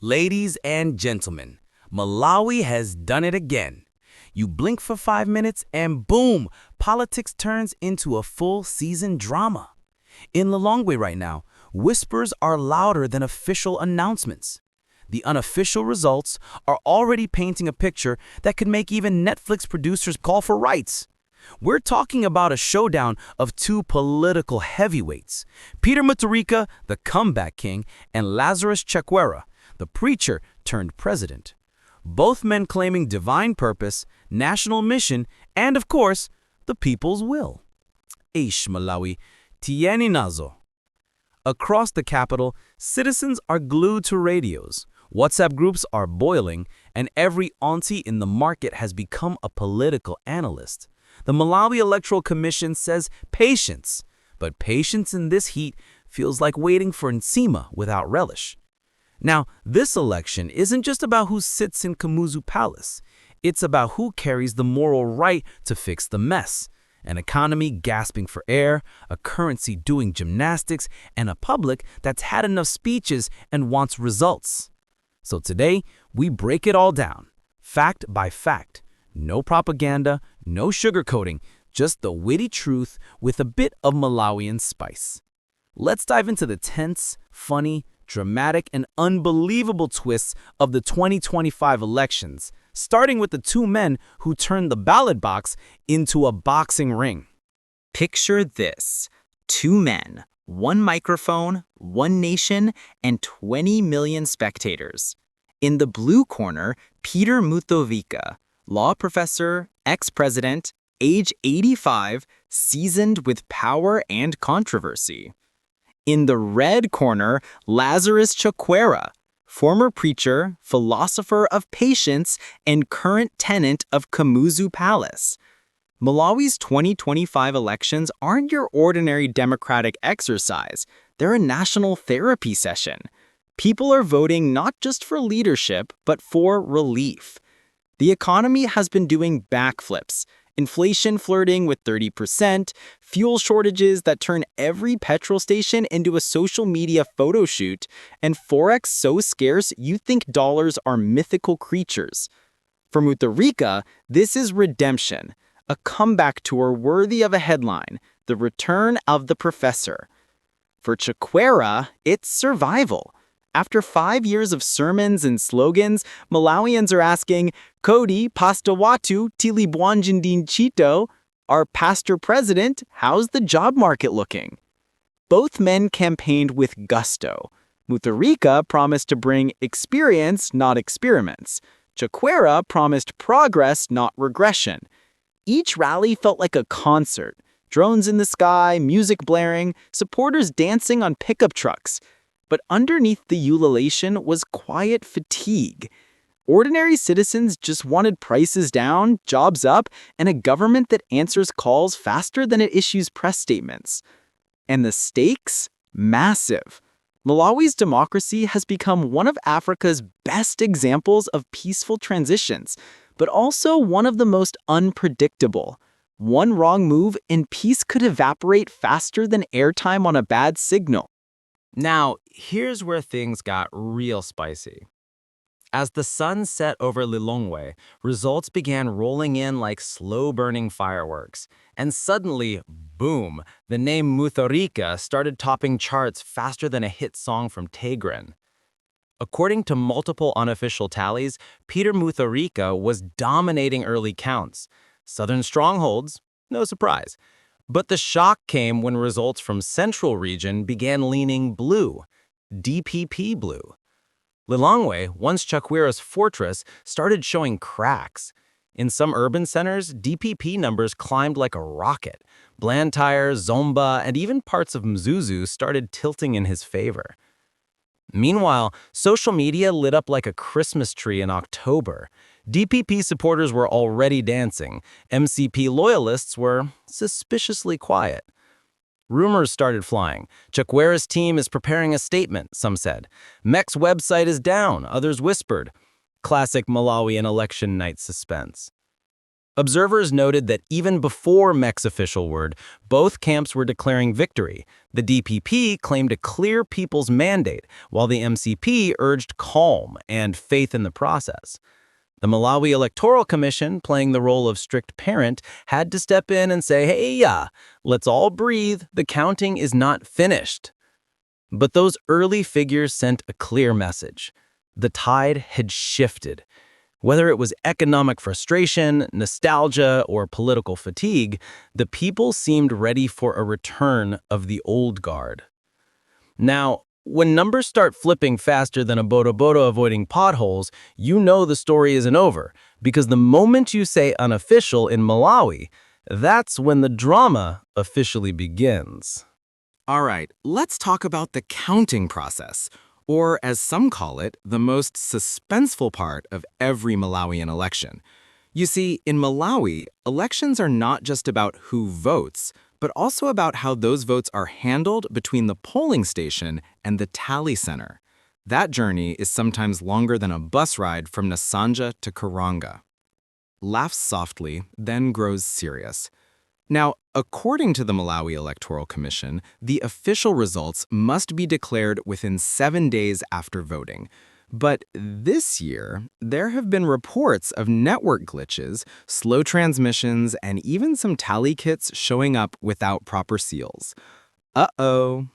Ladies and gentlemen, Malawi has done it again. You blink for 5 minutes and boom, politics turns into a full-season drama. In Lilongwe right now, whispers are louder than official announcements. The unofficial results are already painting a picture that could make even Netflix producers call for rights. We're talking about a showdown of two political heavyweights, Peter Mutharika, the comeback king, and Lazarus Chakwera, the preacher turned president. Both men claiming divine purpose, national mission, and of course, the people's will. Eish Malawi, tieni nazo. Across the capital, citizens are glued to radios. WhatsApp groups are boiling, and every auntie in the market has become a political analyst. The Malawi Electoral Commission says patience, but patience in this heat feels like waiting for Nsima without relish. Now, this election isn't just about who sits in Kamuzu Palace. It's about who carries the moral right to fix the mess. An economy gasping for air, a currency doing gymnastics, and a public that's had enough speeches and wants results. So today, we break it all down, fact by fact. No propaganda, no sugarcoating, just the witty truth with a bit of Malawian spice. Let's dive into the tense, funny, dramatic, and unbelievable twists of the 2025 elections, starting with the two men who turned the ballot box into a boxing ring. Picture this: two men, one microphone, one nation, and 20 million spectators. In the blue corner, Peter Mutharika, law professor, ex-president, age 85, seasoned with power and controversy. In the red corner, Lazarus Chakwera, former preacher, philosopher of patience, and current tenant of Kamuzu Palace. Malawi's 2025 elections aren't your ordinary democratic exercise. They're a national therapy session. People are voting not just for leadership, but for relief. The economy has been doing backflips. Inflation flirting with 30%, fuel shortages that turn every petrol station into a social media photo shoot, and Forex so scarce you think dollars are mythical creatures. For Mutharika, this is redemption, a comeback tour worthy of a headline, the return of the professor. For Chakwera, it's survival. After 5 years of sermons and slogans, Malawians are asking, Kodi pasta watu tili bwanjindin chito, our pastor president, how's the job market looking? Both men campaigned with gusto. Mutharika promised to bring experience, not experiments. Chakwera promised progress, not regression. Each rally felt like a concert. Drones in the sky, music blaring, supporters dancing on pickup trucks. But underneath the ululation was quiet fatigue. Ordinary citizens just wanted prices down, jobs up, and a government that answers calls faster than it issues press statements. And the stakes? Massive. Malawi's democracy has become one of Africa's best examples of peaceful transitions, but also one of the most unpredictable. One wrong move and peace could evaporate faster than airtime on a bad signal. Now, here's where things got real spicy. As the sun set over Lilongwe, results began rolling in like slow-burning fireworks. And suddenly, boom, the name Mutharika started topping charts faster than a hit song from Tigran. According to multiple unofficial tallies, Peter Mutharika was dominating early counts. Southern strongholds, no surprise. But the shock came when results from Central Region began leaning blue, DPP blue. Lilongwe, once Chakwera's fortress, started showing cracks. In some urban centers, DPP numbers climbed like a rocket. Blantyre, Zomba, and even parts of Mzuzu started tilting in his favor. Meanwhile, social media lit up like a Christmas tree in October. DPP supporters were already dancing. MCP loyalists were suspiciously quiet. Rumors started flying. Chakwera's team is preparing a statement, some said. MEC's website is down, others whispered. Classic Malawian election night suspense. Observers noted that even before MEC's official word, both camps were declaring victory. The DPP claimed a clear people's mandate, while the MCP urged calm and faith in the process. The Malawi Electoral Commission, playing the role of strict parent, had to step in and say, hey, let's all breathe, the counting is not finished. But those early figures sent a clear message. The tide had shifted. Whether it was economic frustration, nostalgia, or political fatigue, the people seemed ready for a return of the old guard. Now, when numbers start flipping faster than a boda avoiding potholes, you know the story isn't over, because the moment you say unofficial in Malawi, that's when the drama officially begins. All right, let's talk about the counting process, or as some call it, the most suspenseful part of every Malawian election. You see, in Malawi, elections are not just about who votes, but also about how those votes are handled between the polling station and the tally center. That journey is sometimes longer than a bus ride from Nasanja to Karanga. Laughs softly, then grows serious. Now, according to the Malawi Electoral Commission, the official results must be declared within 7 days after voting. But this year, there have been reports of network glitches, slow transmissions, and even some tally kits showing up without proper seals. Uh-oh.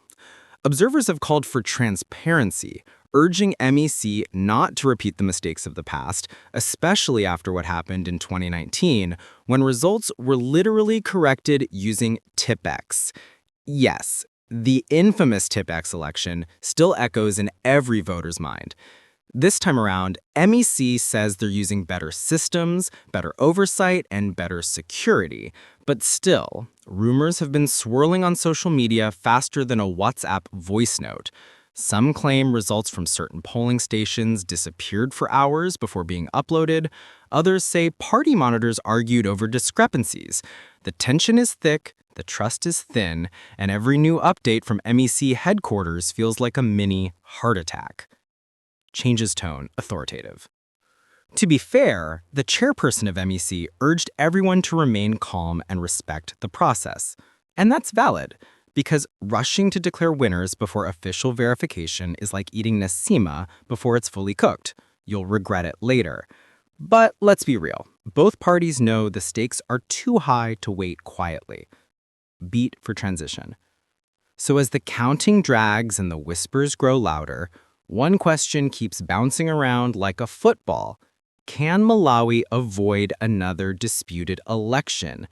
Observers have called for transparency, urging MEC not to repeat the mistakes of the past, especially after what happened in 2019, when results were literally corrected using TIPX. Yes, the infamous TIPX election still echoes in every voter's mind. This time around, MEC says they're using better systems, better oversight, and better security. But still, rumors have been swirling on social media faster than a WhatsApp voice note. Some claim results from certain polling stations disappeared for hours before being uploaded. Others say party monitors argued over discrepancies. The tension is thick, the trust is thin, and every new update from MEC headquarters feels like a mini heart attack. Changes tone, authoritative. To be fair, the chairperson of MEC urged everyone to remain calm and respect the process. And that's valid, because rushing to declare winners before official verification is like eating nasima before it's fully cooked. You'll regret it later. But let's be real. Both parties know the stakes are too high to wait quietly. Beat for transition. So as the counting drags and the whispers grow louder, one question keeps bouncing around like a football. Can Malawi avoid another disputed election?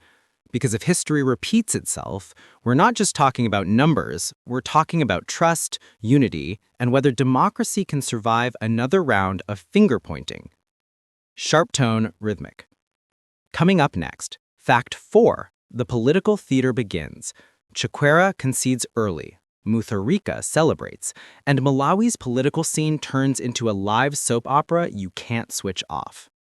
Because if history repeats itself, we're not just talking about numbers, we're talking about trust, unity, and whether democracy can survive another round of finger-pointing. Sharp tone, rhythmic. Coming up next, Fact 4, the political theater begins. Chakwera concedes early. Mutharika celebrates, and Malawi's political scene turns into a live soap opera you can't switch off.